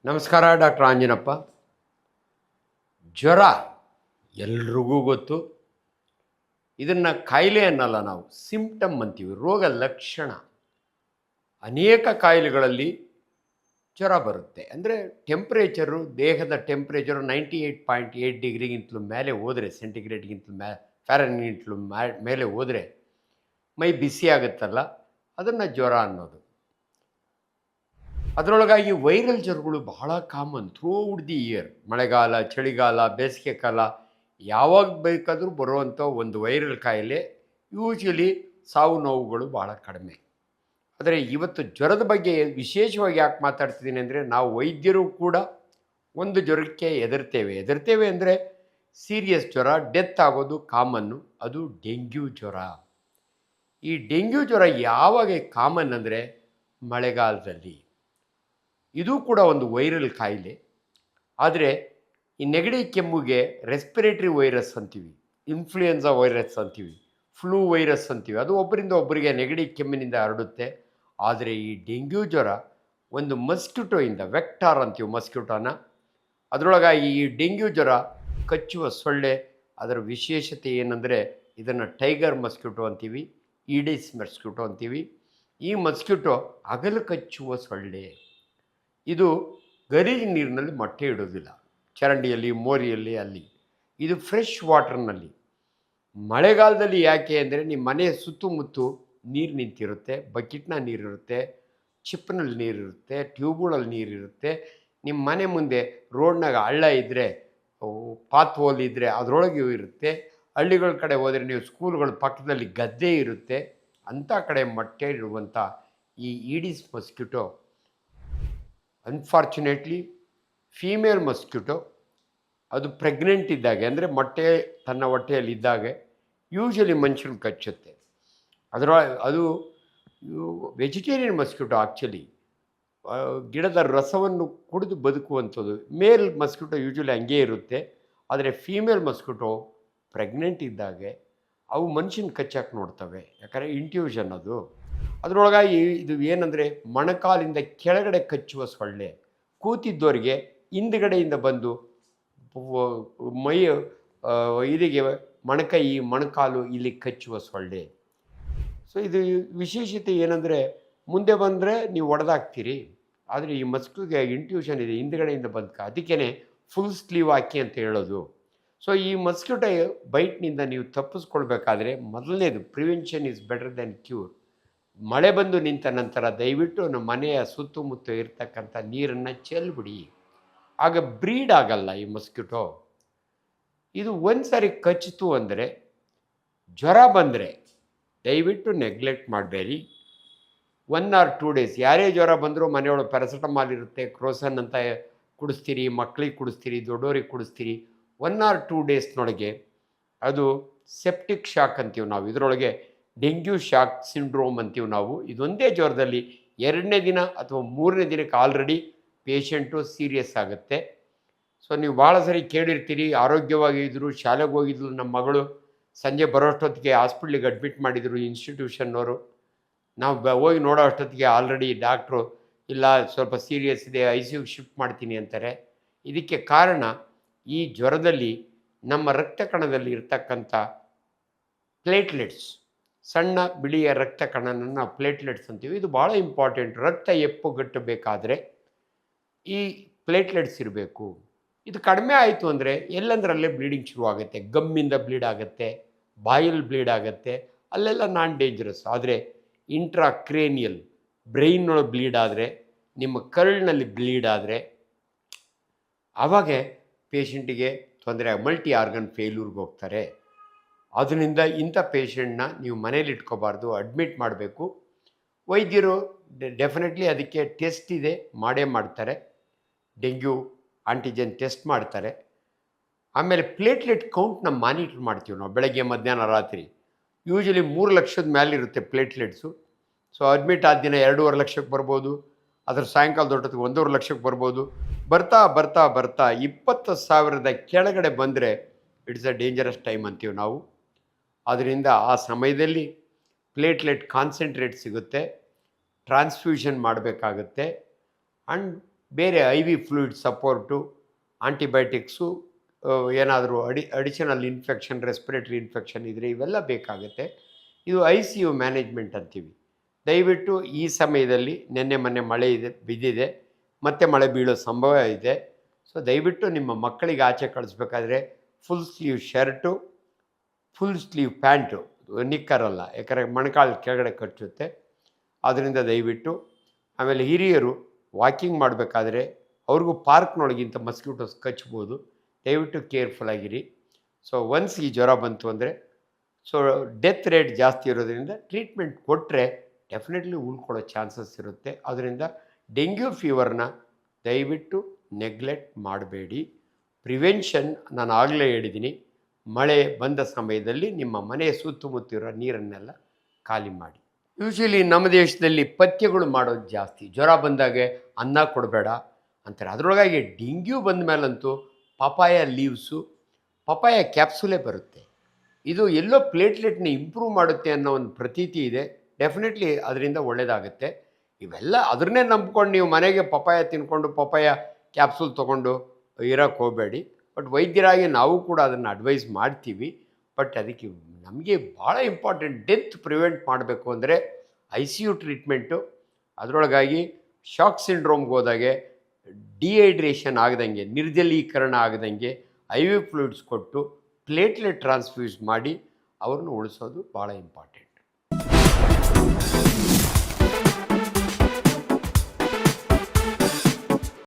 ನಮಸ್ಕಾರ ಡಾಕ್ಟರ್ ಆಂಜನಪ್ಪ. ಜ್ವರ ಎಲ್ರಿಗೂ ಗೊತ್ತು. ಇದನ್ನು ಕಾಯಿಲೆ ಅನ್ನಲ್ಲ, ನಾವು ಸಿಂಪ್ಟಮ್ ಅಂತೀವಿ, ರೋಗ ಲಕ್ಷಣ. ಅನೇಕ ಕಾಯಿಲೆಗಳಲ್ಲಿ ಜ್ವರ ಬರುತ್ತೆ. ಅಂದರೆ ಟೆಂಪ್ರೇಚರು, ದೇಹದ ಟೆಂಪ್ರೇಚರು 98.8 ಡಿಗ್ರಿಗಿಂತಲೂ ಮೇಲೆ ಹೋದರೆ, ಸೆಂಟಿಗ್ರೇಡ್ಗಿಂತಲೂ ಫ್ಯಾರನ್ಹೀಟ್ಲು ಮೇಲೆ ಹೋದರೆ ಮೈ ಬಿಸಿ ಆಗುತ್ತಲ್ಲ, ಅದನ್ನು ಜ್ವರ ಅನ್ನೋದು. ಅದರೊಳಗಾಗಿ ವೈರಲ್ ಜ್ವರಗಳು ಬಹಳ ಕಾಮನ್ ಥ್ರೂಔಟ್ ದಿ ಇಯರ್. ಮಳೆಗಾಲ, ಚಳಿಗಾಲ, ಬೇಸಿಗೆ ಕಾಲ, ಯಾವಾಗ ಬೇಕಾದರೂ ಬರುವಂಥ ಒಂದು ವೈರಲ್ ಕಾಯಿಲೆ. ಯೂಶ್ವಲಿ ಸಾವು ನೋವುಗಳು ಬಹಳ ಕಡಿಮೆ. ಆದರೆ ಇವತ್ತು ಜ್ವರದ ಬಗ್ಗೆ ವಿಶೇಷವಾಗಿ ಯಾಕೆ ಮಾತಾಡ್ತಿದ್ದೀನಿ ಅಂದರೆ, ನಾವು ವೈದ್ಯರು ಕೂಡ ಒಂದು ಜ್ವರಕ್ಕೆ ಹೆದರ್ತೇವೆ ಅಂದರೆ ಸೀರಿಯಸ್ ಜ್ವರ, ಡೆತ್ ಆಗೋದು ಕಾಮನ್ನು. ಅದು ಡೆಂಗ್ಯೂ ಜ್ವರ. ಈ ಡೆಂಗ್ಯೂ ಜ್ವರ ಯಾವಾಗ ಕಾಮನ್ ಅಂದರೆ ಮಳೆಗಾಲದಲ್ಲಿ. ಇದು ಕೂಡ ಒಂದು ವೈರಲ್ ಕಾಯಿಲೆ. ಆದರೆ ಈ ನೆಗಡಿ ಕೆಮ್ಮುಗೆ ರೆಸ್ಪಿರೇಟರಿ ವೈರಸ್ ಅಂತೀವಿ, ಇನ್ಫ್ಲೂಯೆನ್ಸಾ ವೈರಸ್ ಅಂತೀವಿ, ಫ್ಲೂ ವೈರಸ್ ಅಂತೀವಿ. ಅದು ಒಬ್ಬರಿಂದ ಒಬ್ಬರಿಗೆ ನೆಗಡಿ ಕೆಮ್ಮಿನಿಂದ ಹರಡುತ್ತೆ. ಆದರೆ ಈ ಡೆಂಗ್ಯೂ ಜ್ವರ ಒಂದು ಮಸ್ಕಿಟೋಯಿಂದ, ವೆಕ್ಟಾರ್ ಅಂತೀವಿ ಮಸ್ಕಿಟೋನ. ಅದರೊಳಗಾಗಿ ಈ ಡೆಂಗ್ಯೂ ಜ್ವರ ಕಚ್ಚುವ ಸೊಳ್ಳೆ. ಅದರ ವಿಶೇಷತೆ ಏನಂದರೆ, ಇದನ್ನು ಟೈಗರ್ ಮಸ್ಕಿಟೋ ಅಂತೀವಿ, ಈಡಿಸ್ ಮಸ್ಕಿಟೋ ಅಂತೀವಿ. ಈ ಮಸ್ಕಿಟೋ ಹಗಲು ಕಚ್ಚುವ ಸೊಳ್ಳೆ. ಇದು ಗಲೀಜು ನೀರಿನಲ್ಲಿ ಮೊಟ್ಟೆ ಇಡೋದಿಲ್ಲ, ಚರಂಡಿಯಲ್ಲಿ, ಮೋರಿಯಲ್ಲಿ, ಅಲ್ಲಿ. ಇದು ಫ್ರೆಶ್ ವಾಟರ್ನಲ್ಲಿ. ಮಳೆಗಾಲದಲ್ಲಿ ಯಾಕೆ ಅಂದರೆ, ನಿಮ್ಮ ಮನೆಯ ಸುತ್ತಮುತ್ತ ನೀರು ನಿಂತಿರುತ್ತೆ, ಬಕೆಟ್ನ ನೀರಿರುತ್ತೆ, ಚಿಪ್ನಲ್ಲಿ ನೀರಿರುತ್ತೆ, ಟ್ಯೂಬ್ಗಳಲ್ಲಿ ನೀರಿರುತ್ತೆ. ನಿಮ್ಮ ಮನೆ ಮುಂದೆ ರೋಡ್ನಾಗ ಹಳ್ಳ ಇದ್ದರೆ, ಪಾತ್ ಹೋಲ್ ಇದ್ದರೆ ಅದರೊಳಗೆ ಇರುತ್ತೆ. ಹಳ್ಳಿಗಳ ಕಡೆ ಹೋದರೆ, ನೀವು ಸ್ಕೂಲ್ಗಳ ಪಕ್ಕದಲ್ಲಿ ಗದ್ದೆ ಇರುತ್ತೆ, ಅಂಥ ಕಡೆ ಮೊಟ್ಟೆ ಇಡುವಂಥ ಈ Aedes mosquito unfortunately female mosquito. ಅದು ಪ್ರೆಗ್ನೆಂಟ್ ಇದ್ದಾಗೆ, ಅಂದರೆ ಮೊಟ್ಟೆ ತನ್ನ ಹೊಟ್ಟೆಯಲ್ಲಿದ್ದಾಗೆ ಯೂಶ್ವಲಿ ಮನುಷ್ಯನ ಕಚ್ಚುತ್ತೆ. ಅದು ವೆಜಿಟೇರಿಯನ್ ಮಸ್ಕಿಟೋ. ಆ್ಯಕ್ಚುಲಿ ಗಿಡದ ರಸವನ್ನು ಕುಡಿದು ಬದುಕುವಂಥದ್ದು. ಮೇಲ್ ಮಸ್ಕಿಟೋ ಯೂಶ್ವಲಿ ಹಂಗೇ ಇರುತ್ತೆ. ಆದರೆ ಫೀಮೇಲ್ ಮಸ್ಕಿಟೋ ಪ್ರೆಗ್ನೆಂಟ್ ಇದ್ದಾಗೆ ಅವು ಮನುಷ್ಯನ ಕಚ್ಚಕ್ಕೆ ನೋಡ್ತವೆ, ಯಾಕಂದರೆ ಇಂಟ್ಯೂಷನ್ ಅದು. ಅದರೊಳಗಾಗಿ ಇದು ಏನಂದರೆ, ಮೊಣಕಾಲಿಂದ ಕೆಳಗಡೆ ಕಚ್ಚುವ ಸೊಳ್ಳೆ. ಕೂತಿದ್ದವರಿಗೆ ಹಿಂದುಗಡೆಯಿಂದ ಬಂದು ಮೈ ಇದಿಗೆ ಮೊಣಕಾಲು ಇಲ್ಲಿ ಕಚ್ಚುವ ಸೊಳ್ಳೆ. ಸೊ ಇದು ವಿಶೇಷತೆ ಏನಂದರೆ, ಮುಂದೆ ಬಂದರೆ ನೀವು ಹೊಡೆದಾಕ್ತೀರಿ. ಆದರೆ ಈ ಮಸ್ಕಿಗೆ ಇಂಟ್ಯೂಷನ್ ಇದೆ, ಹಿಂದುಗಡೆಯಿಂದ ಬಂದ್ಕ. ಅದಕ್ಕೇ ಫುಲ್ ಸ್ಲೀವ್ ಹಾಕಿ ಅಂತ ಹೇಳೋದು. ಸೊ ಈ ಮಸ್ಕಿಟೋ ಬೈಟ್ನಿಂದ ನೀವು ತಪ್ಪಿಸ್ಕೊಳ್ಬೇಕಾದ್ರೆ, ಮೊದಲನೇದು prevention is better then cure. ಮಳೆ ಬಂದು ನಿಂತ ನಂತರ ದಯವಿಟ್ಟು ನಮ್ಮ ಮನೆಯ ಸುತ್ತಮುತ್ತ ಇರ್ತಕ್ಕಂಥ ನೀರನ್ನು ಚೆಲ್ಬಿಡಿ. ಆಗ ಬ್ರೀಡ್ ಆಗಲ್ಲ ಈ ಮಸ್ಕಿಟೋ. ಇದು ಒಂದು ಸಾರಿ ಕಚ್ಚಿತು ಅಂದರೆ, ಜ್ವರ ಬಂದರೆ ದಯವಿಟ್ಟು ನೆಗ್ಲೆಕ್ಟ್ ಮಾಡಬೇಡಿ. 1 or 2 days ಯಾರೇ ಜ್ವರ ಬಂದರೂ ಮನೆಯೊಳಗೆ ಪ್ಯಾರಾಸಿಟಮಾಲ್ ಇರುತ್ತೆ, ಕ್ರೋಸನ್ ಅಂತ ಕುಡಿಸ್ತೀರಿ, ಮಕ್ಕಳಿಗೆ ಕುಡಿಸ್ತೀರಿ, ದೊಡ್ಡೋರಿಗೆ ಕುಡಿಸ್ತೀರಿ. 1 or 2 daysನೊಳಗೆ ಅದು ಸೆಪ್ಟಿಕ್ ಶಾಕ್ ಅಂತೀವಿ ನಾವು. ಇದರೊಳಗೆ ಡೆಂಗ್ಯೂ ಶಾಕ್ ಸಿಂಡ್ರೋಮ್ ಅಂತೀವಿ ನಾವು. ಇದೊಂದೇ ಜ್ವರದಲ್ಲಿ 2ನೇ ದಿನ ಅಥವಾ 3ನೇ ದಿನಕ್ಕೆ ಆಲ್ರೆಡಿ ಪೇಷಂಟು ಸೀರಿಯಸ್ ಆಗುತ್ತೆ. ಸೊ ನೀವು ಭಾಳ ಸರಿ ಕೇಳಿರ್ತೀರಿ, ಆರೋಗ್ಯವಾಗಿದ್ದರು, ಶಾಲೆಗೆ ಹೋಗಿದ್ರು ನಮ್ಮ ಮಗಳು, ಸಂಜೆ ಬರೋಷ್ಟೊತ್ತಿಗೆ ಹಾಸ್ಪಿಟ್ಲಿಗೆ ಅಡ್ಮಿಟ್ ಮಾಡಿದರು ಇನ್ಸ್ಟಿಟ್ಯೂಷನ್ನವರು. ನಾವು ಹೋಗಿ ನೋಡೋ ಅಷ್ಟೊತ್ತಿಗೆ ಆಲ್ರೆಡಿ ಡಾಕ್ಟ್ರು ಇಲ್ಲ ಸ್ವಲ್ಪ ಸೀರಿಯಸ್ ಇದೆ, ICUಗೆ ಶಿಫ್ಟ್ ಮಾಡ್ತೀನಿ ಅಂತಾರೆ. ಇದಕ್ಕೆ ಕಾರಣ, ಈ ಜ್ವರದಲ್ಲಿ ನಮ್ಮ ರಕ್ತ ಕಣದಲ್ಲಿ ಇರ್ತಕ್ಕಂಥ ಪ್ಲೇಟ್ಲೆಟ್ಸ್, ಸಣ್ಣ ಬಿಳಿಯ ರಕ್ತ ಕಣನನ್ನು ನಾವು ಪ್ಲೇಟ್ಲೆಟ್ಸ್ ಅಂತೀವಿ. ಇದು ಭಾಳ ಇಂಪಾರ್ಟೆಂಟ್. ರಕ್ತ ಎಪ್ಪುಗಟ್ಟಬೇಕಾದ್ರೆ ಈ ಪ್ಲೇಟ್ಲೆಟ್ಸ್ ಇರಬೇಕು. ಇದು ಕಡಿಮೆ ಆಯಿತು ಅಂದರೆ ಎಲ್ಲಂದ್ರಲ್ಲೇ ಬ್ಲೀಡಿಂಗ್ ಶುರುವಾಗುತ್ತೆ. ಗಮ್ಮಿಂದ ಬ್ಲೀಡ್ ಆಗುತ್ತೆ, ಬಾಯಲ್ಲಿ ಬ್ಲೀಡ್ ಆಗುತ್ತೆ, ಅಲ್ಲೆಲ್ಲ ನಾನ್ ಡೇಂಜರಸ್. ಆದರೆ ಇಂಟ್ರಾಕ್ರೇನಿಯಲ್ ಬ್ರೈನ್ನೊಳಗೆ ಬ್ಲೀಡ್ ಆದರೆ, ನಿಮ್ಮ ಕರುಳಿನಲ್ಲಿ ಬ್ಲೀಡ್ ಆದರೆ, ಆವಾಗ ಪೇಷಂಟಿಗೆ ತೊಂದರೆ, ಮಲ್ಟಿ ಆರ್ಗನ್ ಫೇಲ್ಯೂರ್ಗೆ ಹೋಗ್ತಾರೆ. ಅದರಿಂದ ಇಂಥ ಪೇಷಂಟ್ನ ನೀವು ಮನೇಲಿ ಇಟ್ಕೋಬಾರ್ದು, ಅಡ್ಮಿಟ್ ಮಾಡಬೇಕು. ವೈದ್ಯರು ಡೆಫಿನೆಟ್ಲಿ ಅದಕ್ಕೆ ಟೆಸ್ಟ್ ಇದೆ, ಮಾಡೇ ಮಾಡ್ತಾರೆ. ಡೆಂಗ್ಯೂ ಆಂಟಿಜೆನ್ ಟೆಸ್ಟ್ ಮಾಡ್ತಾರೆ. ಆಮೇಲೆ ಪ್ಲೇಟ್ಲೆಟ್ ಕೌಂಟ್ನ ಮಾನಿಟ್ರ್ ಮಾಡ್ತೀವಿ ನಾವು, ಬೆಳಗ್ಗೆ, ಮಧ್ಯಾಹ್ನ, ರಾತ್ರಿ. ಯೂಶ್ವಲಿ 3 ಲಕ್ಷದ ಮೇಲಿರುತ್ತೆ ಪ್ಲೇಟ್ಲೆಟ್ಸು. ಸೊ ಅಡ್ಮಿಟ್ ಆದ ದಿನ 2.5 ಲಕ್ಷಕ್ಕೆ ಬರ್ಬೋದು, ಅದರ ಸಾಯಂಕಾಲ ದೊಡ್ಡದಕ್ಕೆ 1.5 ಲಕ್ಷಕ್ಕೆ ಬರ್ಬೋದು. ಬರ್ತಾ ಬರ್ತಾ ಬರ್ತಾ 20,000 ಕೆಳಗಡೆ ಬಂದರೆ ಇಟ್ಸ್ ಅ ಡೇಂಜರಸ್ ಟೈಮ್ ಅಂತೀವಿ ನಾವು. ಅದರಿಂದ ಆ ಸಮಯದಲ್ಲಿ ಪ್ಲೇಟ್ಲೆಟ್ ಕಾನ್ಸಂಟ್ರೇಟ್ ಸಿಗುತ್ತೆ, ಟ್ರಾನ್ಸ್ಫ್ಯೂಷನ್ ಮಾಡಬೇಕಾಗುತ್ತೆ. ಆ್ಯಂಡ್ ಬೇರೆ I V fluid support, antibiotics, ಏನಾದರೂ ಅಡಿಷನಲ್ ಇನ್ಫೆಕ್ಷನ್, ರೆಸ್ಪಿರೇಟರಿ ಇನ್ಫೆಕ್ಷನ್ ಇದ್ದರೆ ಇವೆಲ್ಲ ಬೇಕಾಗುತ್ತೆ. ಇದು ICU ಮ್ಯಾನೇಜ್ಮೆಂಟ್ ಅಂತೀವಿ. ದಯವಿಟ್ಟು ಈ ಸಮಯದಲ್ಲಿ ನಿನ್ನೆ ಮೊನ್ನೆ ಮಳೆ ಬಿದ್ದಿದೆ, ಮತ್ತೆ ಮಳೆ ಬೀಳೋ ಸಂಭವ ಇದೆ. ಸೊ ದಯವಿಟ್ಟು ನಿಮ್ಮ ಮಕ್ಕಳಿಗೆ ಆಚೆ ಕಳಿಸ್ಬೇಕಾದ್ರೆ full sleeve shirt, full sleeve pant, ನಿಕ್ಕರಲ್ಲ, ಯಾಕಂದರೆ ಮೊಣಕಾಲು ಕೆಳಗಡೆ ಕಚ್ಚುತ್ತೆ. ಆದ್ದರಿಂದ ದಯವಿಟ್ಟು. ಆಮೇಲೆ ಹಿರಿಯರು ವಾಕಿಂಗ್ ಮಾಡಬೇಕಾದ್ರೆ ಅವ್ರಿಗೂ ಪಾರ್ಕ್ನೊಳಗಿಂತ ಮಸ್ಕಿಟೋಸ್ ಕಚ್ಬೋದು. ದಯವಿಟ್ಟು ಕೇರ್ಫುಲ್ಲಾಗಿರಿ. ಸೊ ಒನ್ಸ್ ಈ ಜ್ವರ ಬಂತು ಅಂದರೆ ಸೊ ಡೆತ್ ರೇಟ್ ಜಾಸ್ತಿ ಇರೋದ್ರಿಂದ ಟ್ರೀಟ್ಮೆಂಟ್ ಕೊಟ್ಟರೆ ಡೆಫಿನೆಟ್ಲಿ ಉಳ್ಕೊಳ್ಳೋ ಚಾನ್ಸಸ್ ಇರುತ್ತೆ. ಅದರಿಂದ ಡೆಂಗ್ಯೂ ಫೀವರ್ನ ದಯವಿಟ್ಟು ನೆಗ್ಲೆಕ್ಟ್ ಮಾಡಬೇಡಿ. ಪ್ರಿವೆನ್ಷನ್ ನಾನು ಆಗಲೇ ಹೇಳಿದ್ದೀನಿ. ಮಳೆ ಬಂದ ಸಮಯದಲ್ಲಿ ನಿಮ್ಮ ಮನೆಯ ಸುತ್ತಮುತ್ತಿರೋ ನೀರನ್ನೆಲ್ಲ ಖಾಲಿ ಮಾಡಿ. ಯೂಶ್ವಲಿ ನಮ್ಮ ದೇಶದಲ್ಲಿ ಪಥ್ಯಗಳು ಮಾಡೋದು ಜಾಸ್ತಿ. ಜ್ವರ ಬಂದಾಗೆ ಅನ್ನ ಕೊಡಬೇಡ ಅಂತಾರೆ. ಅದರೊಳಗಾಗಿ ಡೆಂಗ್ಯೂ ಬಂದ ಮೇಲಂತೂ ಪಪಾಯ ಲೀವ್ಸು, ಪಪಾಯ ಕ್ಯಾಪ್ಸುಲೇ ಬರುತ್ತೆ. ಇದು ಎಲ್ಲೋ ಪ್ಲೇಟ್ಲೆಟ್ನ ಇಂಪ್ರೂವ್ ಮಾಡುತ್ತೆ ಅನ್ನೋ ಒಂದು ಪ್ರತೀತಿ ಇದೆ. ಡೆಫಿನೆಟ್ಲಿ ಅದರಿಂದ ಒಳ್ಳೆಯದಾಗುತ್ತೆ. ಇವೆಲ್ಲ ಅದನ್ನೇ ನಂಬ್ಕೊಂಡು ನೀವು ಮನೆಗೆ ಪಪಾಯ ತಿನ್ಕೊಂಡು ಪಪಾಯ ಕ್ಯಾಪ್ಸೂಲ್ ತೊಗೊಂಡು ಇರೋಕ್ಕೆ ಹೋಗಬೇಡಿ. ಬಟ್ ವೈದ್ಯರಾಗಿ ನಾವು ಕೂಡ ಅದನ್ನು ಅಡ್ವೈಸ್ ಮಾಡ್ತೀವಿ. ಬಟ್ ಅದಕ್ಕೆ ನಮಗೆ ಭಾಳ ಇಂಪಾರ್ಟೆಂಟ್, ಡೆತ್ ಪ್ರಿವೆಂಟ್ ಮಾಡಬೇಕು ಅಂದರೆ ICU ಟ್ರೀಟ್ಮೆಂಟು. ಅದರೊಳಗಾಗಿ ಶಾಕ್ ಸಿಂಡ್ರೋಮ್ಗೆ ಹೋದಾಗೆ ಡಿಹೈಡ್ರೇಷನ್ ಆಗದಂಗೆ, ನಿರ್ಜಲೀಕರಣ ಆಗದಂಗೆ IV ಫ್ಲೂಯಿಡ್ಸ್ ಕೊಟ್ಟು ಪ್ಲೇಟ್ಲೆಟ್ ಟ್ರಾನ್ಸ್ಫ್ಯೂಸ್ ಮಾಡಿ ಅವ್ರನ್ನ ಉಳಿಸೋದು ಭಾಳ ಇಂಪಾರ್ಟೆಂಟ್.